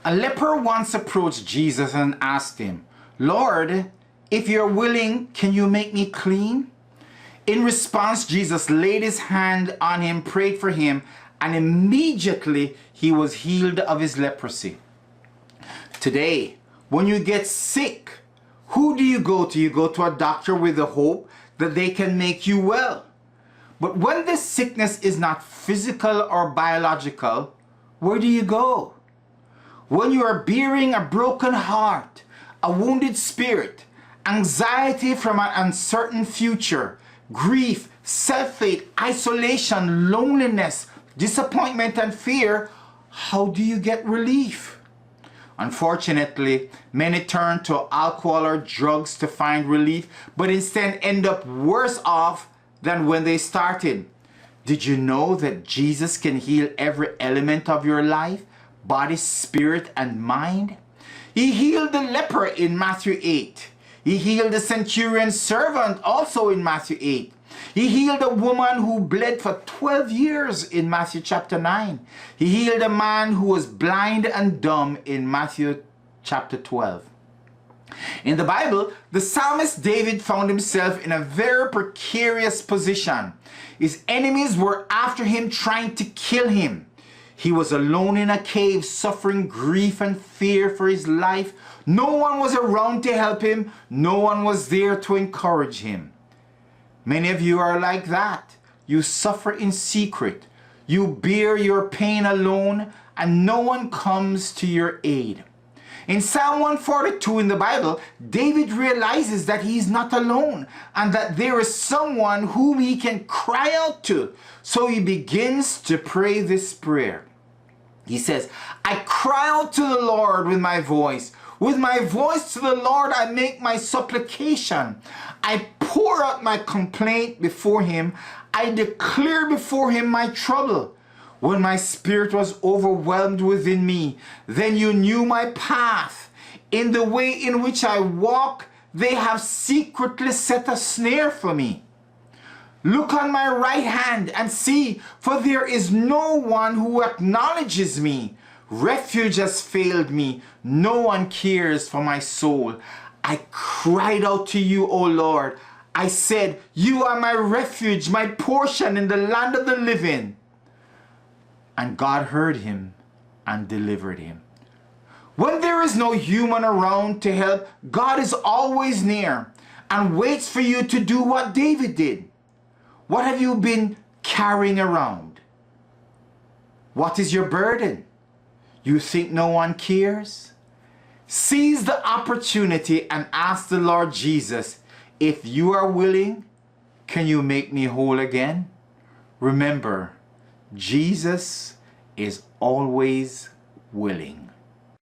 A leper once approached Jesus and asked him, "Lord, if you're willing, can you make me clean?" In response, Jesus laid his hand on him, prayed for him, and immediately he was healed of his leprosy. Today, when you get sick, who do you go to? You go to a doctor with the hope that they can make you well. But when this sickness is not physical or biological, where do you go? When you are bearing a broken heart, a wounded spirit, anxiety from an uncertain future, grief, self-hate, isolation, loneliness, disappointment, and fear, how do you get relief? Unfortunately, many turn to alcohol or drugs to find relief, but instead end up worse off than when they started. Did you know that Jesus can heal every element of your life, body, spirit, and mind? He healed the leper in Matthew 8. He healed the centurion's servant also in Matthew 8. He healed a woman who bled for 12 years in Matthew chapter 9. He healed a man who was blind and dumb in Matthew chapter 12. In the Bible, the psalmist David found himself in a very precarious position. His enemies were after him, trying to kill him. He was alone in a cave, suffering grief and fear for his life. No one was around to help him. No one was there to encourage him. Many of you are like that. You suffer in secret. You bear your pain alone, and no one comes to your aid. In Psalm 142 in the Bible, David realizes that he's not alone and that there is someone whom he can cry out to. So he begins to pray this prayer. He says, "I cry out to the Lord with my voice. With my voice to the Lord, I make my supplication. I pour out my complaint before him. I declare before him my trouble. When my spirit was overwhelmed within me, then you knew my path. In the way in which I walk, they have secretly set a snare for me. Look on my right hand and see, for there is no one who acknowledges me. Refuge has failed me. No one cares for my soul. I cried out to you, O Lord. I said, you are my refuge, my portion in the land of the living." And God heard him and delivered him. When there is no human around to help, God is always near and waits for you to do what David did. What have you been carrying around? What is your burden? You think no one cares? Seize the opportunity and ask the Lord Jesus, if you are willing, can you make me whole again? Remember, Jesus is always willing.